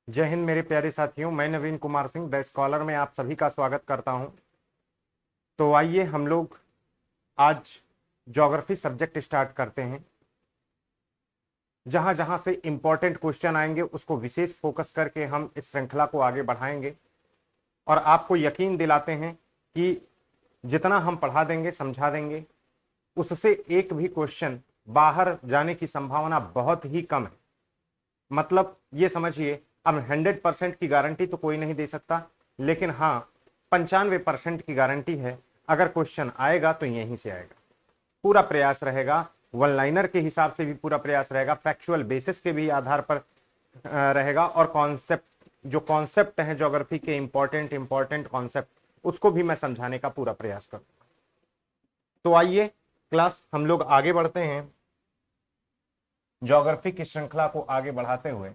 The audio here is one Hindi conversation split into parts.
जय हिंद मेरे प्यारे साथियों। मैं नवीन कुमार सिंह द स्कॉलर में आप सभी का स्वागत करता हूं। तो आइए हम लोग आज ज्योग्राफी सब्जेक्ट स्टार्ट करते हैं। जहां जहां से इंपॉर्टेंट क्वेश्चन आएंगे उसको विशेष फोकस करके हम इस श्रृंखला को आगे बढ़ाएंगे और आपको यकीन दिलाते हैं कि जितना हम पढ़ा देंगे समझा देंगे उससे एक भी क्वेश्चन बाहर जाने की संभावना बहुत ही कम है। मतलब ये समझिए, अब 100% की गारंटी तो कोई नहीं दे सकता, लेकिन हाँ 95% की गारंटी है। अगर क्वेश्चन आएगा तो यहीं से आएगा। पूरा प्रयास रहेगा, वन लाइनर के हिसाब से भी पूरा प्रयास रहेगा, फैक्चुअल बेसिस के भी आधार पर रहेगा, और कॉन्सेप्ट जो कॉन्सेप्ट है ज्योग्राफी के इंपॉर्टेंट इंपॉर्टेंट कॉन्सेप्ट उसको भी मैं समझाने का पूरा प्रयास करूंगा। तो आइए क्लास हम लोग आगे बढ़ते हैं। ज्योग्राफी की श्रृंखला को आगे बढ़ाते हुए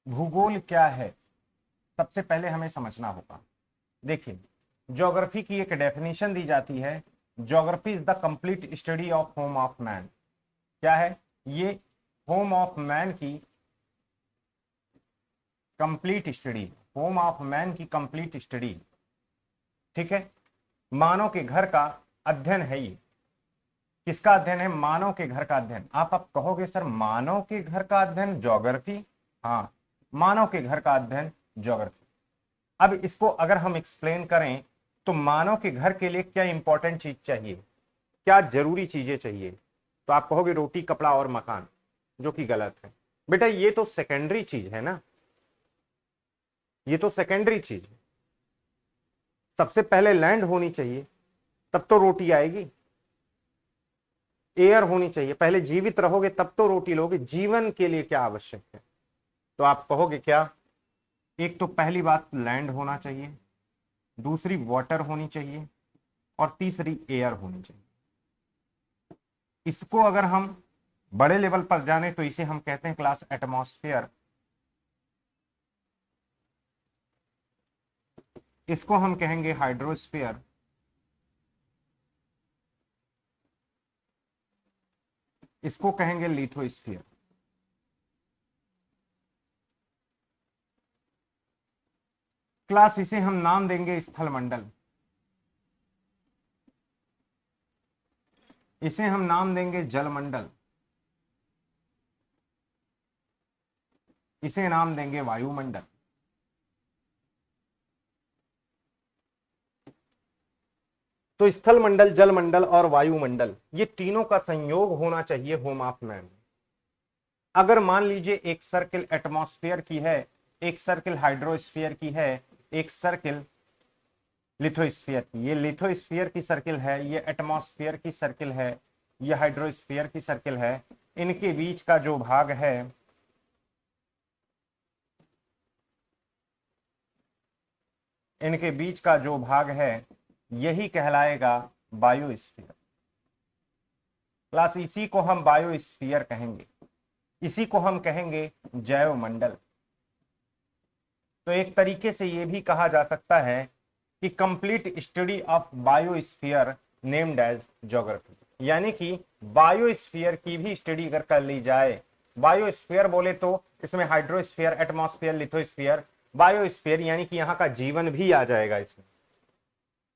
भूगोल क्या है सबसे पहले हमें समझना होगा। देखिए, ज्योग्राफी की एक डेफिनेशन दी जाती है, geography is the complete study of home of man. क्या है ये? होम ऑफ मैन की complete study, home of man की कंप्लीट स्टडी। ठीक है, मानव के घर का अध्ययन है ये। किसका अध्ययन है? मानव के घर का अध्ययन। आप कहोगे सर मानव के घर का अध्ययन ज्योग्राफी? हाँ, मानव के घर का अध्ययन ज्योग्राफी। अब इसको अगर हम एक्सप्लेन करें तो मानव के घर के लिए क्या इंपॉर्टेंट चीज चाहिए, क्या जरूरी चीजें चाहिए, तो आप कहोगे रोटी कपड़ा और मकान, जो कि गलत है। बेटा ये तो सेकेंडरी चीज है ना, ये तो सेकेंडरी चीज है। सबसे पहले लैंड होनी चाहिए, तब तो रोटी आएगी। एयर होनी चाहिए, पहले जीवित रहोगे तब तो रोटी लोगे। जीवन के लिए क्या आवश्यक है? तो आप कहोगे क्या? एक तो पहली बात लैंड होना चाहिए, दूसरी वाटर होनी चाहिए, और तीसरी एयर होनी चाहिए। इसको अगर हम बड़े लेवल पर जाने तो इसे हम कहते हैं क्लास एटमॉस्फेयर। इसको हम कहेंगे हाइड्रोस्फीयर। इसको कहेंगे लिथोस्फीयर। क्लास इसे हम नाम देंगे स्थल मंडल। इसे हम नाम देंगे जलमंडल। इसे नाम देंगे वायुमंडल। तो स्थल मंडल, जल मंडल और वायुमंडल, ये तीनों का संयोग होना चाहिए होम ऑफ मैन। अगर मान लीजिए एक सर्किल एटमॉस्फेयर की है, एक सर्किल हाइड्रोस्फीयर की है, एक सर्किल लिथोस्फीयर की, ये लिथोस्फीयर की सर्किल है, ये एटमॉस्फेयर की सर्किल है, ये हाइड्रोस्फीयर की सर्किल है। इनके बीच का जो भाग है, इनके बीच का जो भाग है यही कहलाएगा बायोस्फीयर। क्लास इसी को हम बायोस्फीयर कहेंगे, इसी को हम कहेंगे जैव मंडल। तो एक तरीके से यह भी कहा जा सकता है कि complete study of biosphere named as geography. यानी कि बायोस्फीयर की भी स्टडी अगर कर ली जाए, बायोस्फीयर बोले तो इसमें हाइड्रोस्फीयर, एटमॉस्फेयर, लिथोस्फीयर, बायोस्फीयर यानी कि यहां का जीवन भी आ जाएगा इसमें।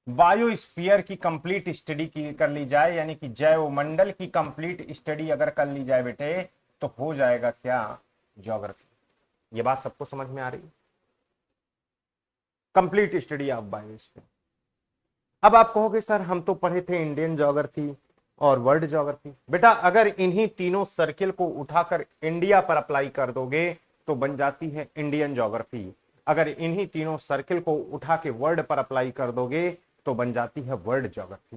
बायोस्फीयर की कंप्लीट स्टडी की कर ली जाए, यानी कि जैव मंडल की कंप्लीट स्टडी अगर कर ली जाए बेटे, तो हो जाएगा क्या? ज्योग्राफी। ये बात सबको समझ में आ रही है? Complete study of biosphere. अब आप कहोगे सर हम तो पढ़े थे इंडियन ज्योग्राफी और वर्ल्ड ज्योग्राफी। बेटा अगर इन्हीं तीनों सर्किल को उठाकर इंडिया पर अप्लाई कर दोगे तो बन जाती है इंडियन ज्योग्राफी। अगर इन्हीं तीनों सर्किल को उठा के वर्ल्ड पर अप्लाई कर दोगे तो बन जाती है वर्ल्ड ज्योग्राफी।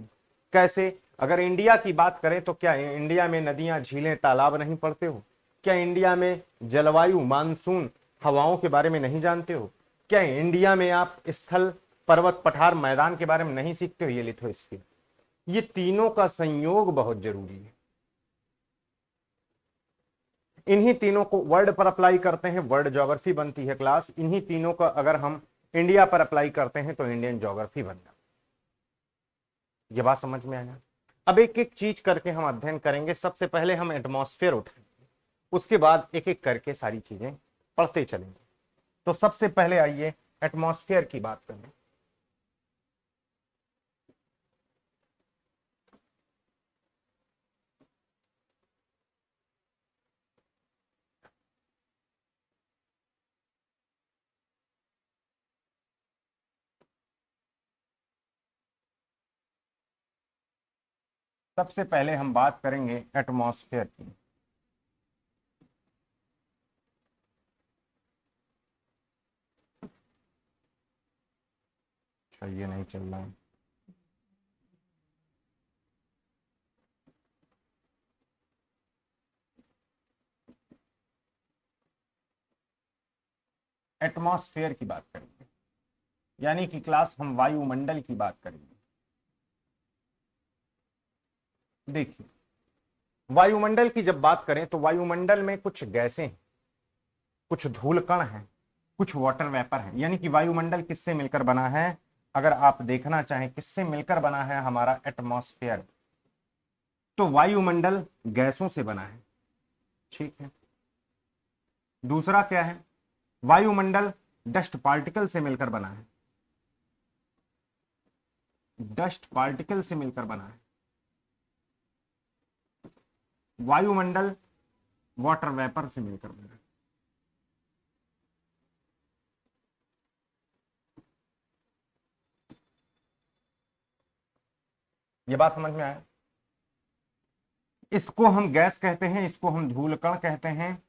कैसे? अगर इंडिया की बात करें तो क्या इंडिया में नदियां झीलें तालाब नहीं पढ़ते हो? क्या इंडिया में जलवायु मानसून हवाओं के बारे में नहीं जानते हो? क्या इंडिया में आप स्थल पर्वत पठार मैदान के बारे में नहीं सीखते हो? ये लिथोस्फीयर, ये तीनों का संयोग बहुत जरूरी है। इन्हीं तीनों को वर्ल्ड पर अप्लाई करते हैं, वर्ल्ड ज्योग्राफी बनती है क्लास। इन्हीं तीनों का अगर हम इंडिया पर अप्लाई करते हैं तो इंडियन ज्योग्राफी बन जाता। ये बात समझ में आया। अब एक एक चीज करके हम अध्ययन करेंगे। सबसे पहले हम एटमॉस्फेयर उठाएंगे, उसके बाद एक एक करके सारी चीजें पढ़ते चलेंगे। तो सबसे पहले आइए एटमॉस्फेयर की बात करें। सबसे पहले हम बात करेंगे एटमॉस्फेयर की। अच्छा, ये नहीं चल रहा है। एटमॉस्फेयर की बात करेंगे, यानी कि क्लास हम वायुमंडल की बात करेंगे। देखिए, वायुमंडल की जब बात करें तो वायुमंडल में कुछ गैसें हैं, कुछ धूल कण हैं, कुछ वाटर वेपर हैं। यानी कि वायुमंडल किससे मिलकर बना है? अगर आप देखना चाहें किससे मिलकर बना है हमारा एटमॉस्फेयर, तो वायुमंडल गैसों से बना है। ठीक है। दूसरा क्या है? वायुमंडल डस्ट पार्टिकल से मिलकर बना है। डस्ट पार्टिकल से मिलकर बना है। वायुमंडल वाटर वेपर से मिलकर बना है। ये बात समझ में आया? इसको हम गैस कहते हैं, इसको हम धूलकण कहते हैं,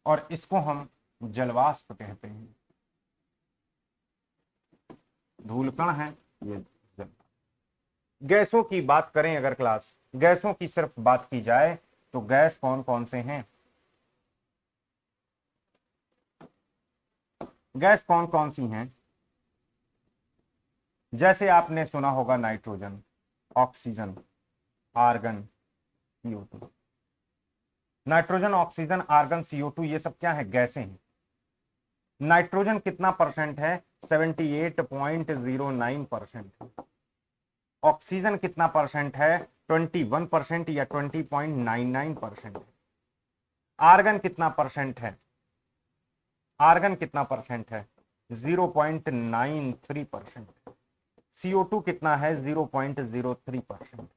और इसको हम जलवाष्प कहते हैं। धूलकण है ये जल। गैसों की बात करें अगर क्लास, गैसों की सिर्फ बात की जाए तो गैस कौन कौन से हैं? गैस कौन कौन सी हैं? जैसे आपने सुना होगा nitrogen, oxygen, argon, CO2। Nitrogen, oxygen, argon, CO2 ये सब क्या है? गैसें हैं। नाइट्रोजन कितना परसेंट है? 78.09%। ऑक्सीजन कितना परसेंट है? 21% या 20.99%। आर्गन कितना परसेंट है? आर्गन कितना परसेंट है? 0.93%। CO2 कितना है? 0.03%।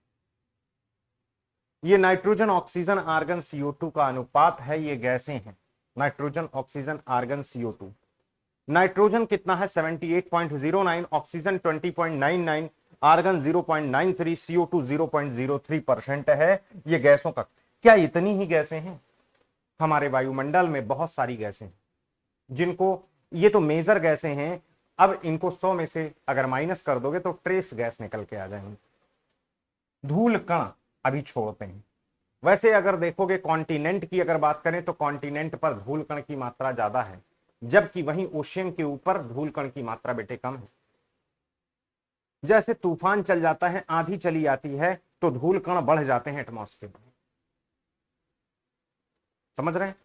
ये नाइट्रोजन, ऑक्सीजन, आर्गन, CO2 का अनुपात है। ये गैसें हैं, nitrogen, oxygen, argon, CO2। Nitrogen कितना है? 78.09, ऑक्सीजन 20.99, आर्गन 0.93, CO2 0.03% है। ये गैसों का। क्या इतनी ही गैसें हैं? हमारे वायुमंडल में बहुत सारी गैसें हैं, जिनको, ये तो मेजर गैसें हैं। अब इनको 100 में से अगर माइनस कर दोगे तो ट्रेस गैस निकल के आ जाएंगे। धूल कण अभी छोड़ते हैं। वैसे अगर देखोगे कॉन्टिनेंट की अगर बात करें तो कॉन्टिनेंट पर धूल कण की मात्रा ज्यादा है, जबकि वहीं ओशियन के ऊपर धूल कण की मात्रा बेटे कम है। जैसे तूफान चल जाता है, आंधी चली आती है, तो धूल कण बढ़ जाते हैं एटमॉस्फेयर में। समझ रहे हैं?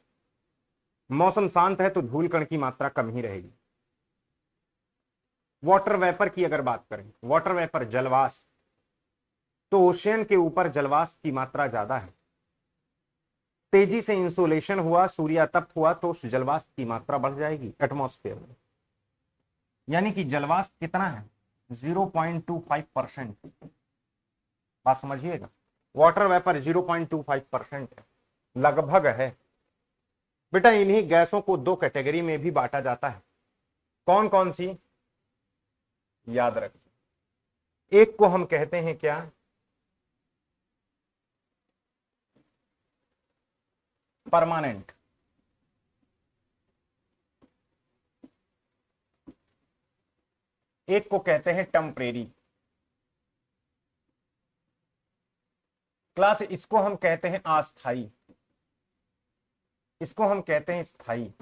मौसम शांत है तो धूल कण की मात्रा कम ही रहेगी। वाटर वेपर की अगर बात करें, वाटर वेपर जलवाष्प, तो ओशियन के ऊपर जलवाष्प की मात्रा ज्यादा है। तेजी से इंसोलेशन हुआ, सूर्यातप हुआ, तो उस जलवाष्प की मात्रा बढ़ जाएगी एटमॉस्फेयर में। यानी कि जलवाष्प कितना है? 0.25%। बात समझिएगा। वाटर वेपर 0.25% है, लगभग है। बेटा इन्हीं गैसों को दो कैटेगरी में भी बांटा जाता है। कौन कौन सी? याद रखिए। एक को हम कहते हैं क्या? परमानेंट। एक को कहते हैं टेम्परेरी। क्लास इसको हम कहते हैं अस्थाई, इसको हम कहते हैं स्थाई।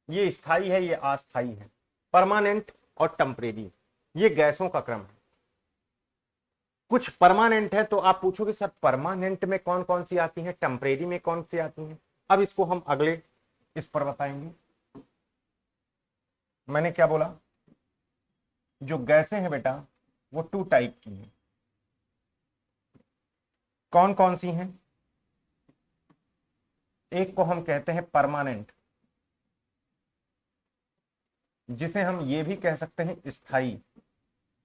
ये स्थाई है, ये अस्थाई है। परमानेंट और टेम्परेरी, ये गैसों का क्रम है। कुछ परमानेंट है तो आप पूछोगे सर परमानेंट में कौन कौन सी आती है, टेम्परेरी में कौन सी आती है? अब इसको हम अगले इस पर बताएंगे। मैंने क्या बोला, जो गैसें हैं बेटा वो टू टाइप की हैं। कौन कौन सी हैं? एक को हम कहते हैं परमानेंट, जिसे हम ये भी कह सकते हैं स्थायी,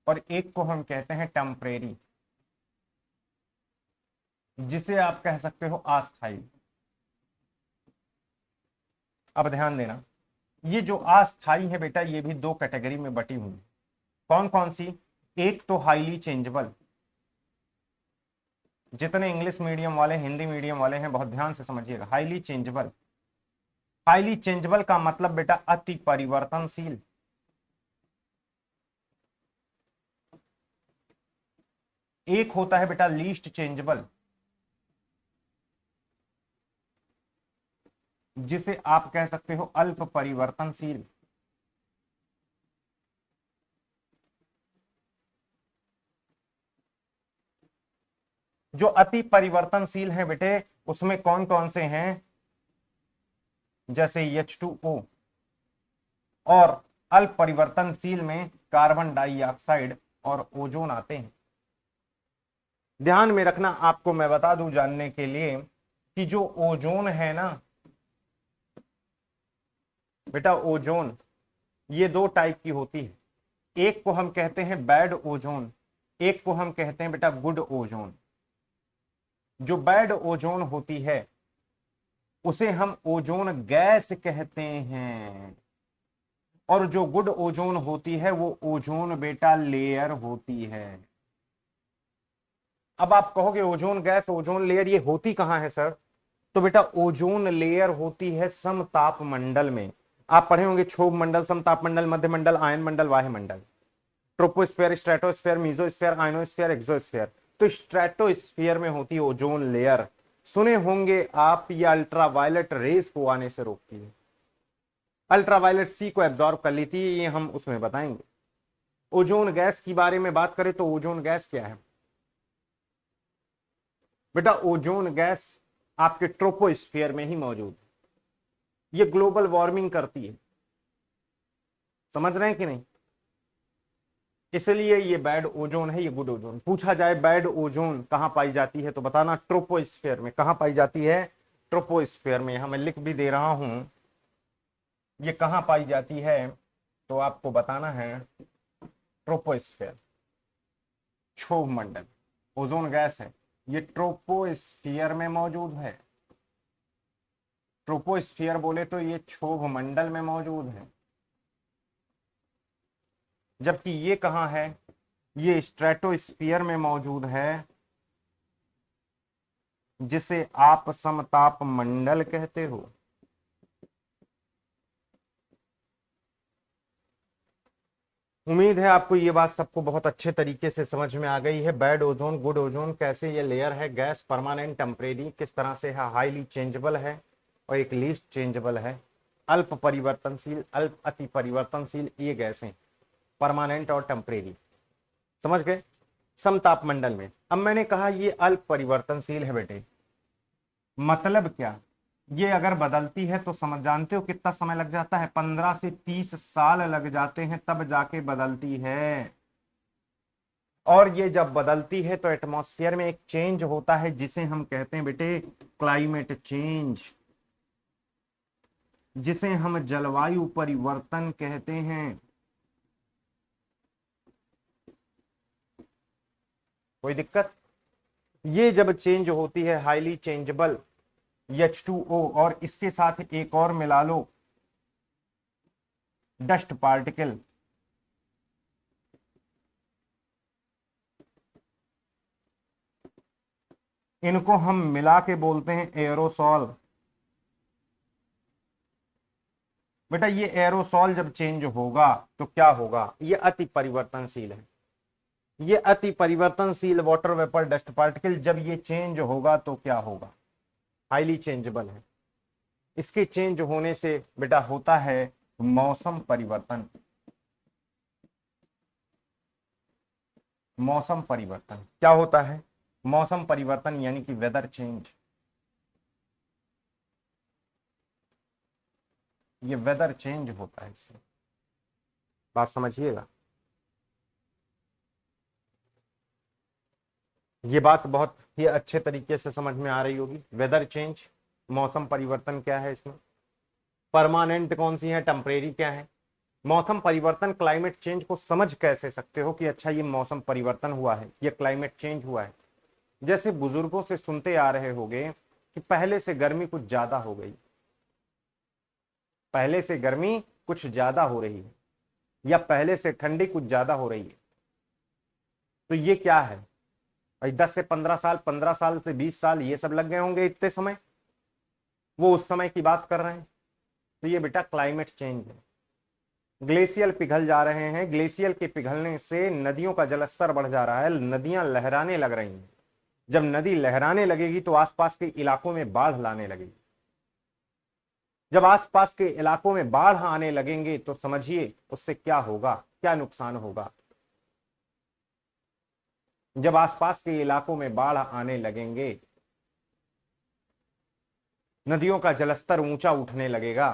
और एक को हम कहते हैं टेम्परेरी, जिसे आप कह सकते हो अस्थायी। अब ध्यान देना, ये जो अस्थायी है बेटा ये भी दो कैटेगरी में बटी हुई है। कौन कौन सी? एक तो हाईली चेंजेबल, जितने इंग्लिश मीडियम वाले हिंदी मीडियम वाले हैं बहुत ध्यान से समझिएगा। हाईली चेंजेबल, हाईली चेंजेबल का मतलब बेटा अति परिवर्तनशील। एक होता है बेटा लीस्ट चेंजेबल, जिसे आप कह सकते हो अल्प परिवर्तनशील। जो अति परिवर्तनशील है बेटे उसमें कौन कौन से हैं? जैसे H2O, और अल्प परिवर्तनशील में कार्बन डाइऑक्साइड और ओजोन आते हैं। ध्यान में रखना, आपको मैं बता दूं जानने के लिए कि जो ओजोन है ना बेटा, ओजोन ये दो टाइप की होती है। एक को हम कहते हैं बैड ओजोन, एक को हम कहते हैं बेटा गुड ओजोन। जो बैड ओजोन होती है उसे हम ओजोन गैस कहते हैं, और जो गुड ओजोन होती है वो ओजोन बेटा लेयर होती है। अब आप कहोगे ओजोन गैस ओजोन लेयर ये होती कहां है सर? तो बेटा ओजोन लेयर होती है समताप मंडल में। आप पढ़े होंगे क्षोभ मंडल, समताप मंडल, मध्य मंडल, आयन मंडल, वाह्य मंडल, troposphere, stratosphere, mesosphere, ionosphere, exosphere. तो स्ट्रेटोस्फेयर में होती है ओजोन लेयर। सुने होंगे आप, ये अल्ट्रावायलेट रेस को आने से रोकती है, अल्ट्रावायलेट सी को एब्जॉर्ब कर लेती है, ये हम उसमें बताएंगे। ओजोन गैस की बारे में बात करें तो ओजोन गैस क्या है बेटा? ओजोन गैस आपके ट्रोपोस्फियर में ही मौजूद है। ये ग्लोबल वार्मिंग करती है, समझ रहे हैं कि नहीं? इसलिए ये बैड ओजोन है, ये गुड ओजोन। पूछा जाए बैड ओजोन कहां पाई जाती है तो बताना ट्रोपोस्फियर में। कहां पाई जाती है? ट्रोपोस्फियर में। यहां मैं लिख भी दे रहा हूं ये कहां पाई जाती है, तो आपको बताना है ट्रोपोस्फियर, क्षोभ मंडल। ओजोन गैस है ये ट्रोपोस्फियर में मौजूद है। ट्रोपोस्फियर बोले तो ये क्षोभ मंडल में मौजूद है, जबकि ये कहां है? ये स्ट्रेटोस्फियर में मौजूद है, जिसे आप समताप मंडल कहते हो। उम्मीद है आपको ये बात सबको बहुत अच्छे तरीके से समझ में आ गई है। बैड ओजोन गुड ओजोन कैसे ये लेयर है, गैस परमानेंट टेम्परेरी किस तरह से है, हाईली चेंजेबल है और एक लीस्ट चेंजेबल है, अल्प परिवर्तनशील, अल्प अति परिवर्तनशील, ये गैसें परमानेंट और टेम्परेरी। समझ गए? समताप मंडल में। अब मैंने कहा ये अल्प परिवर्तनशील है बेटे, मतलब क्या? ये अगर बदलती है तो समझ जानते हो कितना समय लग जाता है? 15 से 30 साल लग जाते हैं तब जाके बदलती है। और ये जब बदलती है तो एटमॉस्फेयर में एक चेंज होता है जिसे हम कहते हैं बेटे क्लाइमेट चेंज, जिसे हम जलवायु परिवर्तन कहते हैं। कोई दिक्कत? ये जब चेंज होती है हाईली चेंजेबल H2O, और इसके साथ एक और मिला लो डस्ट पार्टिकल, इनको हम मिला के बोलते हैं एरोसॉल। बेटा ये एरोसॉल जब चेंज होगा तो क्या होगा? ये अति परिवर्तनशील है। ये अति परिवर्तनशील वाटर वेपर डस्ट पार्टिकल जब ये चेंज होगा तो क्या होगा? हाईली चेंजेबल है। इसके चेंज होने से बेटा होता है मौसम परिवर्तन। मौसम परिवर्तन क्या होता है? मौसम परिवर्तन यानी कि वेदर चेंज। ये वेदर चेंज होता है इससे, बात समझिएगा। ये बात बहुत ही अच्छे तरीके से समझ में आ रही होगी। वेदर चेंज, मौसम परिवर्तन क्या है इसमें, परमानेंट कौन सी है, टेम्परेरी क्या है। मौसम परिवर्तन, क्लाइमेट चेंज को समझ कैसे सकते हो कि अच्छा ये मौसम परिवर्तन हुआ है, ये क्लाइमेट चेंज हुआ है। जैसे बुजुर्गों से सुनते आ रहे होंगे कि पहले से गर्मी कुछ ज्यादा हो गई, पहले से गर्मी कुछ ज्यादा हो रही है, या पहले से ठंडी कुछ ज्यादा हो रही है। तो ये क्या है भाई, 10 से 15 साल, 15 साल से 20 साल, ये सब लग गए होंगे इतने समय, वो उस समय की बात कर रहे हैं। तो ये बेटा क्लाइमेट चेंज है। ग्लेशियल पिघल जा रहे हैं, ग्लेशियल के पिघलने से नदियों का जलस्तर बढ़ जा रहा है, नदियां लहराने लग रही हैं। जब नदी लहराने लगेगी तो आसपास के इलाकों में बाढ़ लाने लगेगी। जब आसपास के इलाकों में बाढ़ आने लगेंगे तो समझिए उससे क्या होगा, क्या नुकसान होगा। जब आसपास के इलाकों में बाढ़ आने लगेंगे, नदियों का जलस्तर ऊंचा उठने लगेगा,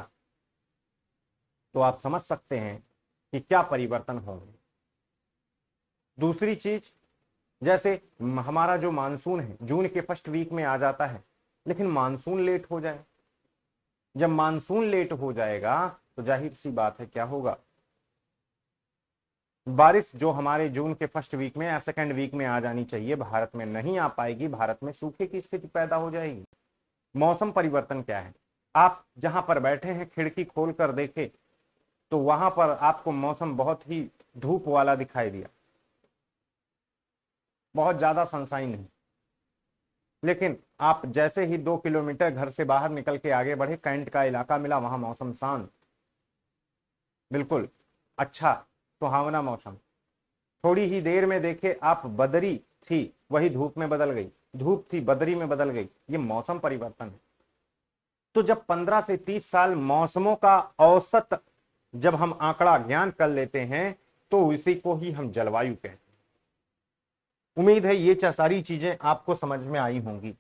तो आप समझ सकते हैं कि क्या परिवर्तन होंगे। दूसरी चीज, जैसे हमारा जो मानसून है जून के फर्स्ट वीक में आ जाता है, लेकिन मानसून लेट हो जाए। जब मानसून लेट हो जाएगा तो जाहिर सी बात है क्या होगा, बारिश जो हमारे जून के फर्स्ट वीक में या सेकंड वीक में आ जानी चाहिए, भारत में नहीं आ पाएगी, भारत में सूखे की स्थिति पैदा हो जाएगी। मौसम परिवर्तन क्या है, आप जहां पर बैठे हैं खिड़की खोल कर देखे तो वहां पर आपको मौसम बहुत ही धूप वाला दिखाई दिया, बहुत ज्यादा सनशाइन है। लेकिन आप जैसे ही 2 किलोमीटर घर से बाहर निकल के आगे बढ़े, कैंट का इलाका मिला, वहां मौसम शांत, बिल्कुल अच्छा सुहावना मौसम। थोड़ी ही देर में देखे आप, बदरी थी वही धूप में बदल गई, धूप थी बदरी में बदल गई। ये मौसम परिवर्तन है। तो जब 15 से 30 साल मौसमों का औसत जब हम आंकड़ा ज्ञान कर लेते हैं तो इसी को ही हम जलवायु कहते हैं। उम्मीद है ये सारी चीजें आपको समझ में आई होंगी।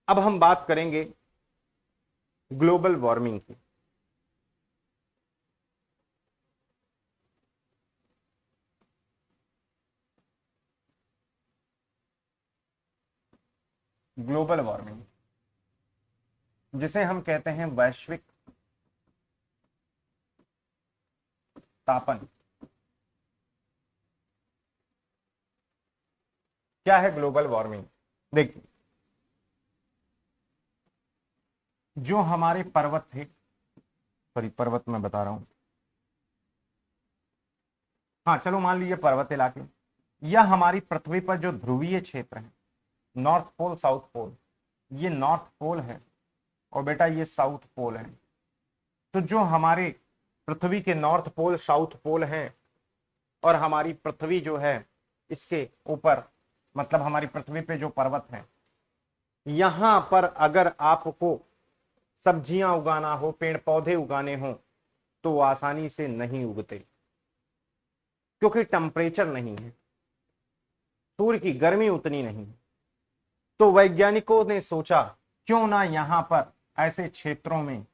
अब हम बात करेंगे ग्लोबल वार्मिंग की। ग्लोबल वार्मिंग जिसे हम कहते हैं वैश्विक तापन। क्या है ग्लोबल वार्मिंग? देखिए, जो हमारे पर्वत थे, सॉरी पर्वत मैं बता रहा हूं, हाँ चलो मान लीजिए पर्वत इलाके, या हमारी पृथ्वी पर जो ध्रुवीय क्षेत्र है, नॉर्थ पोल साउथ पोल, ये नॉर्थ पोल है और बेटा ये साउथ पोल है। तो जो हमारे पृथ्वी के नॉर्थ पोल साउथ पोल हैं, और हमारी पृथ्वी जो है इसके ऊपर, मतलब हमारी पृथ्वी पे जो पर्वत है, यहां पर अगर आपको सब्जियां उगाना हो, पेड़ पौधे उगाने हो, तो वो आसानी से नहीं उगते, क्योंकि टेम्परेचर नहीं है, सूर्य की गर्मी उतनी नहीं। तो वैज्ञानिकों ने सोचा क्यों ना यहां पर ऐसे क्षेत्रों में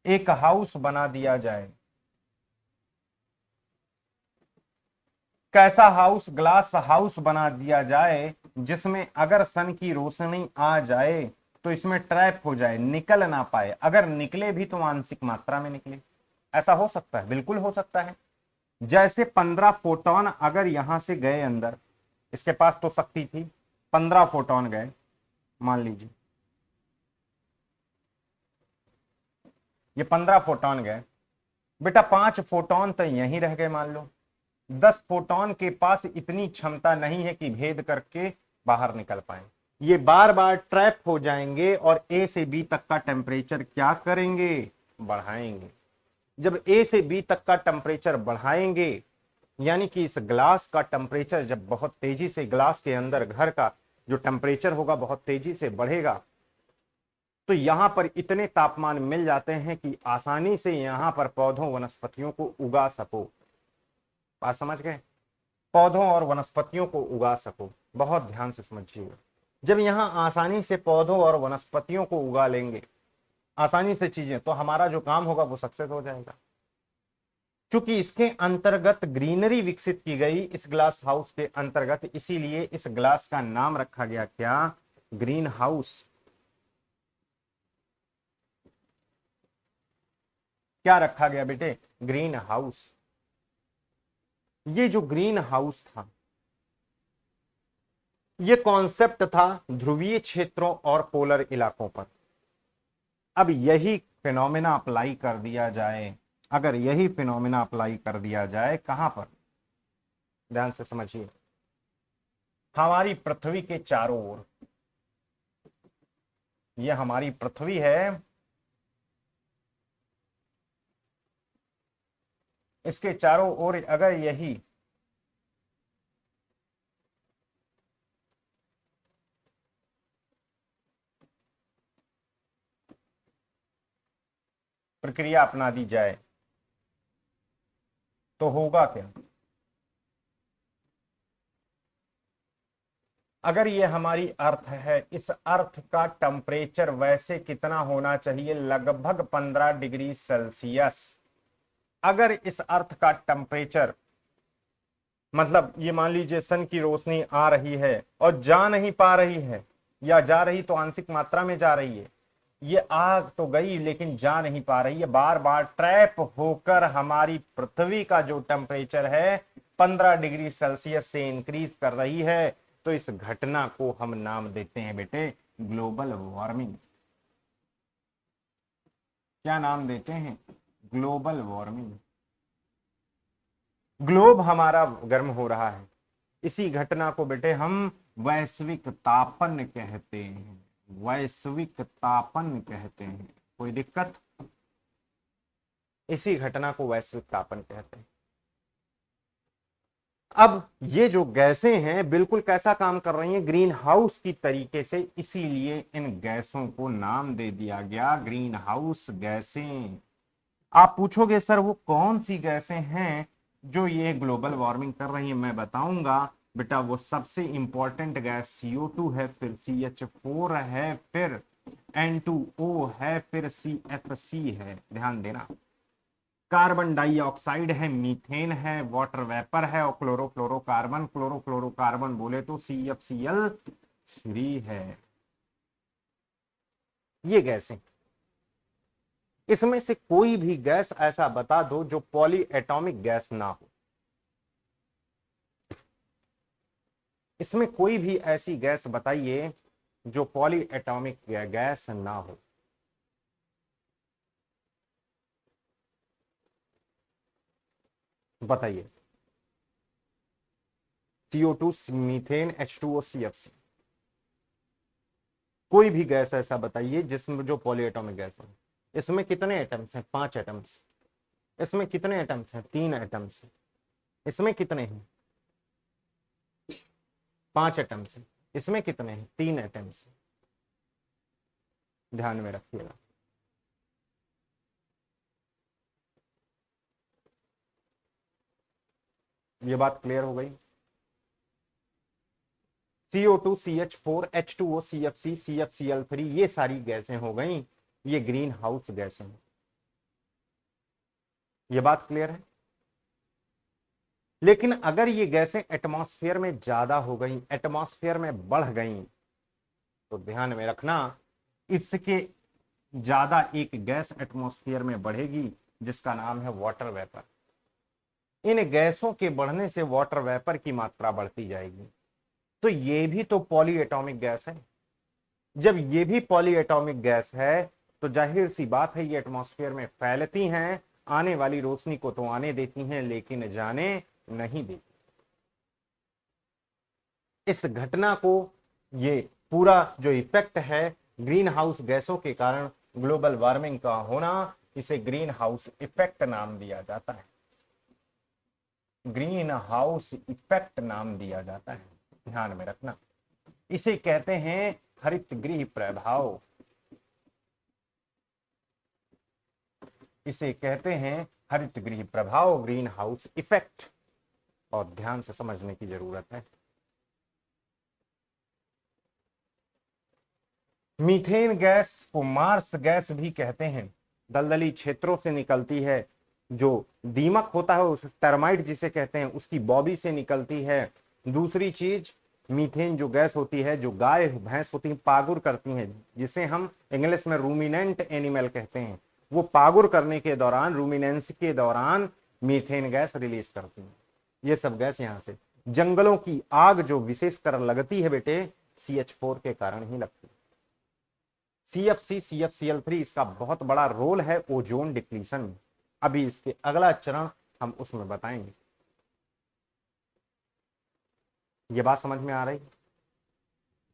एक हाउस बना दिया जाए। कैसा हाउस? ग्लास हाउस बना दिया जाए, जिसमें अगर सन की रोशनी आ जाए तो इसमें ट्रैप हो जाए, निकल ना पाए, अगर निकले भी तो आंशिक मात्रा में निकले। ऐसा हो सकता है, बिल्कुल हो सकता है। जैसे 15 फोटोन अगर यहां से गए अंदर, इसके पास तो शक्ति थी, 15 फोटोन गए मान लीजिए, ये 15 फोटोन गए, बेटा 5 फोटोन तो यहीं रह गए मान लो। 10 फोटोन के पास इतनी क्षमता नहीं है कि भेद करके बाहर निकल पाए, ये बार बार ट्रैप हो जाएंगे और ए से बी तक का टेम्परेचर क्या करेंगे? बढ़ाएंगे। जब ए से बी तक का टेम्परेचर बढ़ाएंगे, यानी कि इस ग्लास का टेम्परेचर जब बहुत तेजी से, ग्लास के अंदर घर का जो टेम्परेचर होगा बहुत तेजी से बढ़ेगा, तो यहां पर इतने तापमान मिल जाते हैं कि आसानी से यहां पर पौधों वनस्पतियों को उगा सको। बात समझ गए? पौधों और वनस्पतियों को उगा सको, बहुत ध्यान से समझिएगा। जब यहां आसानी से पौधों और वनस्पतियों को उगा लेंगे आसानी से चीजें, तो हमारा जो काम होगा वो सक्सेस हो जाएगा। चूंकि इसके अंतर्गत ग्रीनरी विकसित की गई इस ग्लास हाउस के अंतर्गत, इसीलिए इस ग्लास का नाम रखा गया क्या, ग्रीन हाउस। क्या रखा गया बेटे, ग्रीन हाउस। ये जो ग्रीन हाउस था, ये कॉन्सेप्ट था ध्रुवीय क्षेत्रों और पोलर इलाकों पर। अब यही फिनोमेना अप्लाई कर दिया जाए, अगर यही फिनोमेना अप्लाई कर दिया जाए कहां पर, ध्यान से समझिए, हमारी पृथ्वी के चारों ओर, ये हमारी पृथ्वी है, इसके चारों ओर अगर यही प्रक्रिया अपना दी जाए तो होगा क्या, अगर ये हमारी अर्थ है, इस अर्थ का टेम्परेचर वैसे कितना होना चाहिए, लगभग 15 डिग्री सेल्सियस। अगर इस अर्थ का टेम्परेचर, मतलब ये मान लीजिए सन की रोशनी आ रही है और जा नहीं पा रही है, या जा रही तो आंशिक मात्रा में जा रही है, ये आग तो गई लेकिन जा नहीं पा रही है, बार बार ट्रैप होकर हमारी पृथ्वी का जो टेम्परेचर है 15 डिग्री सेल्सियस से इंक्रीज कर रही है, तो इस घटना को हम नाम देते हैं बेटे ग्लोबल वार्मिंग। क्या नाम देते हैं, ग्लोबल वार्मिंग। ग्लोब हमारा गर्म हो रहा है, इसी घटना को बेटे हम वैश्विक तापन कहते हैं, वैश्विक तापन कहते हैं। कोई दिक्कत, इसी घटना को वैश्विक तापन कहते हैं। अब ये जो गैसें हैं बिल्कुल कैसा काम कर रही हैं, ग्रीन हाउस की तरीके से, इसीलिए इन गैसों को नाम दे दिया गया ग्रीन हाउस गैसें। आप पूछोगे सर वो कौन सी गैसें हैं जो ये ग्लोबल वार्मिंग कर रही हैं, मैं बताऊंगा बेटा। वो सबसे इंपॉर्टेंट गैस CO2 है, फिर CH4 है, फिर N2O है, फिर CFC है, ध्यान देना। कार्बन डाइऑक्साइड है, मीथेन है, वाटर वेपर है, और क्लोरोफ्लोरोकार्बन, क्लोरोफ्लोरोकार्बन बोले तो CFCl3 है। ये गैसें, इसमें से कोई भी गैस ऐसा बता दो जो पॉली एटॉमिक गैस ना हो, इसमें कोई भी ऐसी गैस बताइए जो पॉली एटॉमिक गैस ना हो। बताइए, CO2, मीथेन, H2O, CFC, कोई भी गैस ऐसा बताइए जिसमें जो पॉली एटॉमिक गैस हो। इसमें कितने एटम्स हैं, 5 एटम्स। इसमें कितने एटम्स हैं, 3 एटम्स। इसमें कितने हैं, 5 एटम्स। इसमें कितने हैं, 3 एटम्स। ध्यान में रखिएगा। ये बात क्लियर हो गई। CO2, CH4, H2O, CFC, CFCl3, ये सारी गैसें हो गई, ये ग्रीन हाउस गैसें हैं। ये बात क्लियर है। लेकिन अगर ये गैसें एटमॉस्फेयर में ज्यादा हो गई, एटमॉस्फेयर में बढ़ गई, तो ध्यान में रखना इसके ज्यादा एक गैस एटमॉस्फेयर में बढ़ेगी जिसका नाम है वाटर वेपर। इन गैसों के बढ़ने से वाटर वेपर की मात्रा बढ़ती जाएगी, तो ये भी तो पॉली एटॉमिक गैस है। जब ये भी पॉली एटॉमिक गैस है तो जाहिर सी बात है ये एटमॉस्फेयर में फैलती हैं, आने वाली रोशनी को तो आने देती हैं लेकिन जाने नहीं देती। इस घटना को, ये पूरा जो इफेक्ट है ग्रीन हाउस गैसों के कारण ग्लोबल वार्मिंग का होना, इसे ग्रीन हाउस इफेक्ट नाम दिया जाता है, ग्रीन हाउस इफेक्ट नाम दिया जाता है। ध्यान में रखना, इसे कहते हैं हरित गृह प्रभाव, इसे कहते हैं हरित गृह प्रभाव, ग्रीन हाउस इफेक्ट। और ध्यान से समझने की जरूरत है। मीथेन गैस को मार्स गैस भी कहते हैं, दलदली क्षेत्रों से निकलती है। जो दीमक होता है उस टर्माइट जिसे कहते हैं उसकी बॉबी से निकलती है। दूसरी चीज, मीथेन जो गैस होती है, जो गाय भैंस होती है पागुर करती हैं, जिसे हम इंग्लिश में रूमिनेंट एनिमल कहते हैं, वो पागुर करने के दौरान, रूमिनेंस के दौरान मीथेन गैस रिलीज करती हैं। ये सब गैस यहां से, जंगलों की आग जो विशेषकर लगती है बेटे, CH4 के कारण ही लगती है। CFC CFCl3 इसका बहुत बड़ा रोल है ओजोन डिप्लीशन में। अभी इसके अगला चरण हम उसमें बताएंगे। ये बात समझ में आ रही है?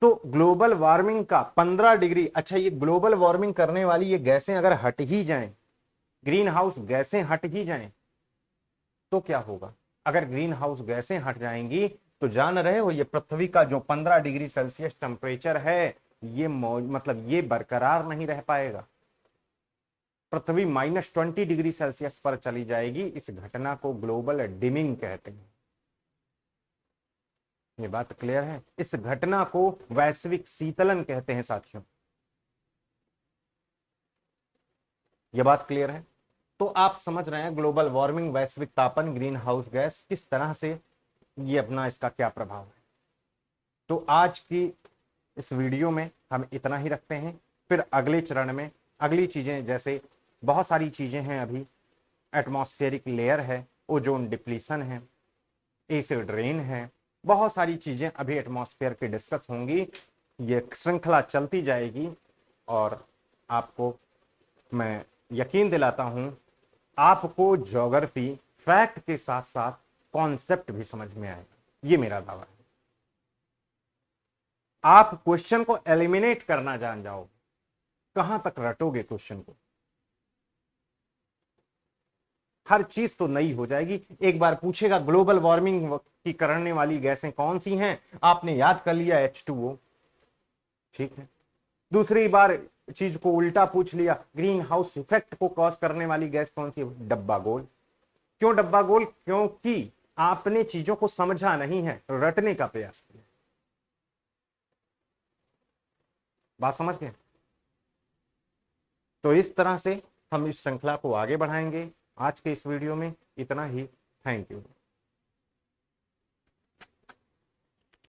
तो ग्लोबल वार्मिंग का 15 डिग्री, अच्छा ये ग्लोबल वार्मिंग करने वाली ये गैसें अगर हट ही जाएं, ग्रीन हाउस गैसें हट ही जाएं, तो क्या होगा? अगर ग्रीन हाउस गैसें हट जाएंगी तो जान रहे हो ये पृथ्वी का जो 15 डिग्री सेल्सियस टेम्परेचर है, ये मतलब ये बरकरार नहीं रह पाएगा। पृथ्वी -20 डिग्री सेल्सियस पर चली जाएगी। इस घटना को ग्लोबल डिमिंग कहते हैं। ये बात क्लियर है? इस घटना को वैश्विक शीतलन कहते हैं साथियों। ये बात क्लियर है? तो आप समझ रहे हैं ग्लोबल वार्मिंग, वैश्विक तापन, ग्रीन हाउस गैस किस तरह से ये अपना इसका क्या प्रभाव है। तो आज की इस वीडियो में हम इतना ही रखते हैं। फिर अगले चरण में अगली चीजें, जैसे बहुत सारी चीजें हैं अभी, एटमॉस्फेरिक लेयर है, ओजोन डिप्लीशन है, एसिड रेन है, बहुत सारी चीजें अभी एटमॉस्फेयर की डिस्कस होंगी। ये श्रृंखला चलती जाएगी और आपको मैं यकीन दिलाता हूं, आपको ज्योग्राफी फैक्ट के साथ साथ कॉन्सेप्ट भी समझ में आएगा। ये मेरा दावा है। आप क्वेश्चन को एलिमिनेट करना जान जाओगे, कहां तक रटोगे क्वेश्चन को, हर चीज तो नई हो जाएगी। एक बार पूछेगा ग्लोबल वार्मिंग की करने वाली गैसें कौन सी हैं, आपने याद कर लिया H2O, ठीक है। दूसरी बार चीज को उल्टा पूछ लिया, ग्रीन हाउस इफेक्ट को कॉज करने वाली गैस कौन सी है? डब्बा गोल। क्यों डब्बा गोल? क्योंकि आपने चीजों को समझा नहीं है, रटने का प्रयास किया। बात समझ गए? तो इस तरह से हम इस श्रृंखला को आगे बढ़ाएंगे। आज के इस वीडियो में इतना ही। Thank you.